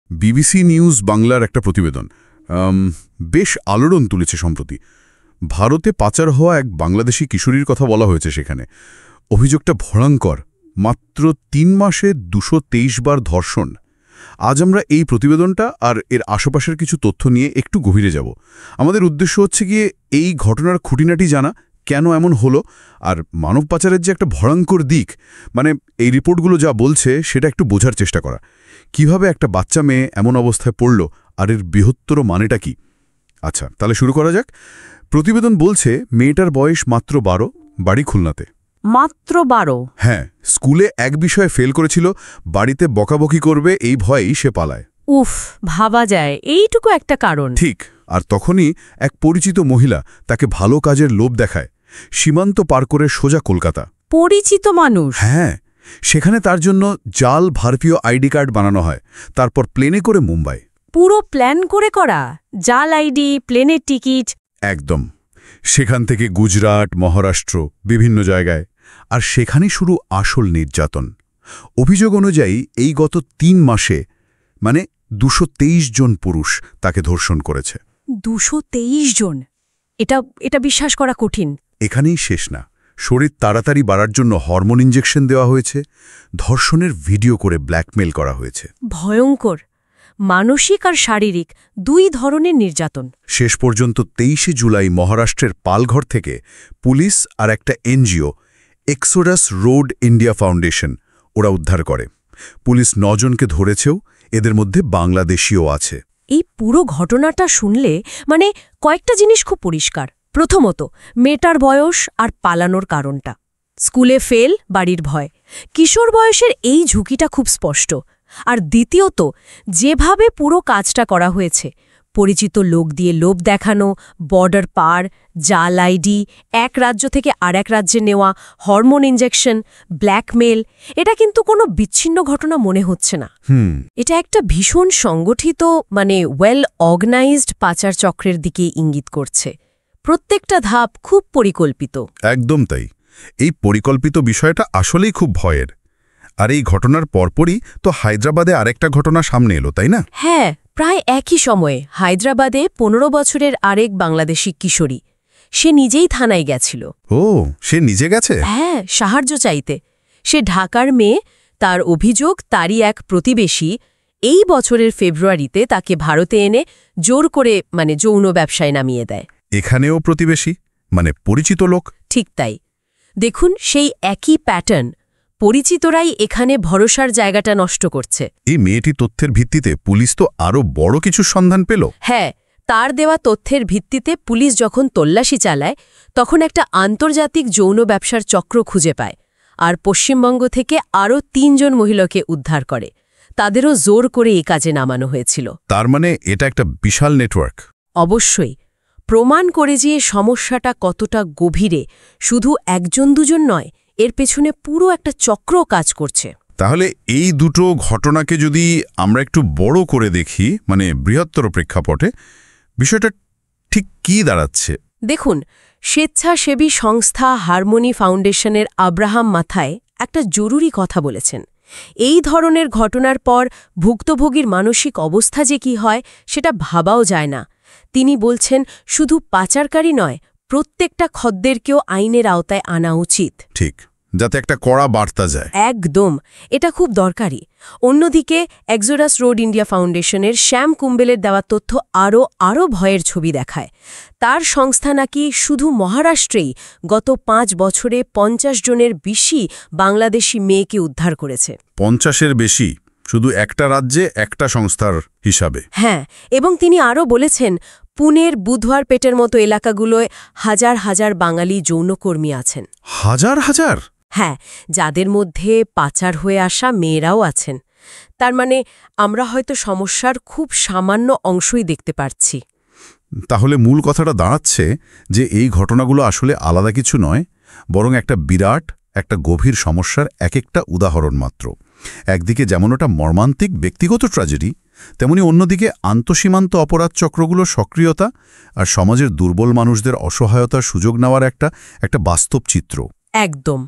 BBC news বাংলার একটা প্রতিবেদন বেশ আলোড়ন তুলেছে সম্প্রতি। ভারতে পাচার হওয়া এক বাংলাদেশি কিশোরীর কথা বলা হয়েছে সেখানে। অভিযোগটা ভয়ঙ্কর, মাত্র ৩ মাসে ২২৩ বার ধর্ষণ। আজ আমরা এই প্রতিবেদনটা আর এর আশেপাশের কিছু তথ্য নিয়ে একটু গভীরে যাব। আমাদের উদ্দেশ্য হচ্ছে গিয়ে এই ঘটনার খুঁটিনাটি জানা, কেন এমন হলো, আর মানব পাচারের যে একটা ভয়ঙ্কর দিক, মানে এই রিপোর্টগুলো যা বলছে সেটা একটু বোঝার চেষ্টা করা। কিভাবে একটা বাচ্চা মেয়ে এমন অবস্থায় পড়ল, আর এর বৃহত্তর মানেটা কি। আচ্ছা, তাহলে শুরু করা যাক। প্রতিবেদন বলছে মেয়েটার বয়স মাত্র ১২, বাড়ি খুলনাতে। মাত্র ১২? হ্যাঁ, স্কুলে এক বিষয়ে ফেল করেছিল, বাড়িতে বকাবকি করবে এই ভয়েই সে পালায়। উফ, ভাবা যায় এইটুকু একটা কারণ। ঠিক, আর তখনই এক পরিচিত মহিলা তাকে ভালো কাজের লোভ দেখায়, সীমান্ত পার করে সোজা কলকাতা। পরিচিত মানুষ? হ্যাঁ, সেখানে তার জন্য জাল ভারতীয় আইডি কার্ড বানানো হয়, তারপর প্লেনে করে মুম্বাই। পুরো প্ল্যান করে করা? জাল আইডি, প্লেনের টিকিট? একদম। সেখান থেকে গুজরাট, মহারাষ্ট্র, বিভিন্ন জায়গায়। আর সেখানেই শুরু আসল নির্যাতন। অভিযোগ অনুযায়ী এই গত ৩ মাসে মানে ২২৩ জন পুরুষ তাকে ধর্ষণ করেছে। ২২৩ জন? এটা বিশ্বাস করা কঠিন। এখানেই শেষ না, শরীর তাড়াতাড়ি বাড়ার জন্য হরমোন ইঞ্জেকশন দেওয়া হয়েছে, ধর্ষণের ভিডিও করে ব্ল্যাকমেল করা হয়েছে। ভয়ঙ্কর। মানসিক আর শারীরিক দুই ধরনের নির্যাতন। শেষ পর্যন্ত ২৩শে জুলাই মহারাষ্ট্রের পালঘর থেকে পুলিশ আর একটা NGO, Exodus road India foundation, ওরা উদ্ধার করে। পুলিশ ৯ জনকে ধরেছেও, এদের মধ্যে বাংলাদেশিও আছে। এই পুরো ঘটনাটা শুনলে মানে কয়েকটা জিনিস খুব পরিষ্কার। প্রথমত, মেয়েটার বয়স আর পালানোর কারণটা। স্কুলে ফেল, বাড়ির ভয়। কিশোর বয়সের এই ঝুঁকিটা খুব স্পষ্ট। আর দ্বিতীয়ত, যেভাবে পুরো কাজটা করা হয়েছে, পরিচিত লোক দিয়ে লোভ দেখানো, বর্ডার পার, জাল আইডি, এক রাজ্য থেকে আরেক রাজ্যে নেওয়া, হরমোন ইঞ্জেকশন, ব্ল্যাকমেল, এটা কিন্তু কোনো বিচ্ছিন্ন ঘটনা মনে হচ্ছে না। এটা একটা ভীষণ সংগঠিত, মানে ওয়েল অর্গানাইজড পাচার চক্রের দিকে ইঙ্গিত করছে। প্রত্যেকটা ধাপ খুব পরিকল্পিত। একদম তাই। এই পরিকল্পিত বিষয়টা আসলেই খুব ভয়ের। আর এই ঘটনার পরপরই তো হায়দ্রাবাদে আরেকটা ঘটনা সামনে এলো, তাই না? হ্যাঁ, প্রায় একই সময়ে হায়দ্রাবাদে ১৫ বছরের আরেক বাংলাদেশি কিশোরী। সে নিজেই থানায় গেছিল। ও, সে নিজে গেছে? হ্যাঁ, সাহায্য চাইতে। সে ঢাকার মেয়ে। তার অভিযোগ, তারই এক প্রতিবেশী এই বছরের ফেব্রুয়ারিতে তাকে ভারতে এনে জোর করে যৌন ব্যবসায় নামিয়ে দেয়। এখানেও প্রতিবেশী, মানে পরিচিত লোক? ঠিক তাই। দেখুন, সেই একই প্যাটার্ন। পরিচিতরাই এখানে ভরসার জায়গাটা নষ্ট করছে। এই মেয়েটি তথ্যের ভিত্তিতে পুলিশ তো আরও বড় কিছু সন্ধান পেল। হ্যাঁ, তার দেওয়া তথ্যের ভিত্তিতে পুলিশ যখন তল্লাশি চালায়, তখন একটা আন্তর্জাতিক যৌন ব্যবসার চক্র খুঁজে পায়। আর পশ্চিমবঙ্গ থেকে আরও ৩ জন মহিলাকে উদ্ধার করে। তাদেরও জোর করে এই কাজে নামানো হয়েছিল। তার মানে এটা একটা বিশাল নেটওয়ার্ক। অবশ্যই। প্রমাণ করে যে সমস্যাটা কতটা গভীরে, শুধু ১-২ জন নয়, এর পেছনে পুরো একটা চক্র কাজ করছে। তাহলে এই দুটো ঘটনাকে যদি আমরা একটু বড় করে দেখি, মানে বৃহত্তর প্রেক্ষাপটে, বিষয়টা ঠিক কী দাঁড়াচ্ছে? দেখুন, স্বেচ্ছাসেবী সংস্থা হারমোনি ফাউন্ডেশনের আব্রাহাম মাথায় একটা জরুরি কথা বলেছেন। এই ধরনের ঘটনার পর ভুক্তভোগীর মানসিক অবস্থা যে কি হয় সেটা ভাবাও যায় না। তিনি বলছেন, শুধু পাচারকারী নয়, প্রত্যেকটা খদ্দেরকেও আইনের আওতায় আনা উচিত। ঠিক, যাতে একটা কড়া বার্তা যায়। একদম, এটা খুব দরকারি। অন্যদিকে এক্সোডাস রোড ইন্ডিয়া ফাউন্ডেশনের শ্যাম কুম্বেলের দেওয়া তথ্য আরও ভয়ের ছবি দেখায়। তার সংস্থা নাকি শুধু মহারাষ্ট্রেই গত ৫ বছরে ৫০ জনের বেশি বাংলাদেশি মেয়েকে উদ্ধার করেছে। ৫০-এর বেশি, শুধু একটা রাজ্যে একটা সংস্থার হিসাবে? হ্যাঁ, এবং তিনি আরও বলেছেন, পুনের বুধওয়ারপেটের মতো এলাকাগুলোয় হাজার হাজার বাঙালি যৌনকর্মী আছেন। হাজার হাজার? হ্যাঁ, যাদের মধ্যে পাচার হয়ে আসা মেয়েরাও আছেন। তার মানে আমরা হয়তো সমস্যার খুব সামান্য অংশই দেখতে পাচ্ছি। তাহলে মূল কথাটা দাঁড়াচ্ছে যে এই ঘটনাগুলো আসলে আলাদা কিছু নয়, বরং একটা বিরাট, একটা গভীর সমস্যার এক একটা উদাহরণ মাত্র। একদিকে যেমন ওটা মর্মান্তিক ব্যক্তিগত ট্র্যাজেডি, তেমনি অন্যদিকে আন্তঃসীমান্ত অপরাধ চক্রগুলোর সক্রিয়তা আর সমাজের দুর্বল মানুষদের অসহায়তার সুযোগ নেওয়ার একটা বাস্তব চিত্র। একদম।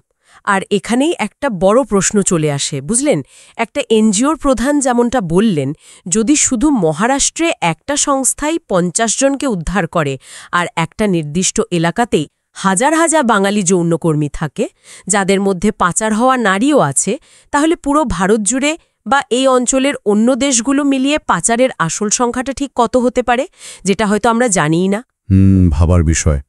আর এখানেই একটা বড় প্রশ্ন চলে আসে, বুঝলেন? একটা এনজিওর প্রধান যেমনটা বললেন, যদি শুধু মহারাষ্ট্রে একটা সংস্থাই ৫০ জনকে উদ্ধার করে আর একটা নির্দিষ্ট এলাকাতেই হাজার হাজার বাঙালি যৌনকর্মী থাকে, যাদের মধ্যে পাচার হওয়া নারীও আছে, তাহলে পুরো ভারত জুড়ে বা এই অঞ্চলের অন্য দেশগুলো মিলিয়ে পাচারের আসল সংখ্যাটা ঠিক কত হতে পারে, যেটা হয়তো আমরা জানিই না? ভাবার বিষয়।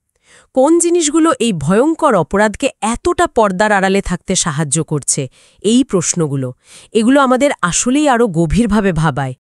কোন জিনিসগুলো এই ভয়ঙ্কর অপরাধকে এতটা পর্দার আড়ালে থাকতে সাহায্য করছে? এই প্রশ্নগুলো, এগুলো আমাদের আসলেই আরও গভীরভাবে ভাবায়।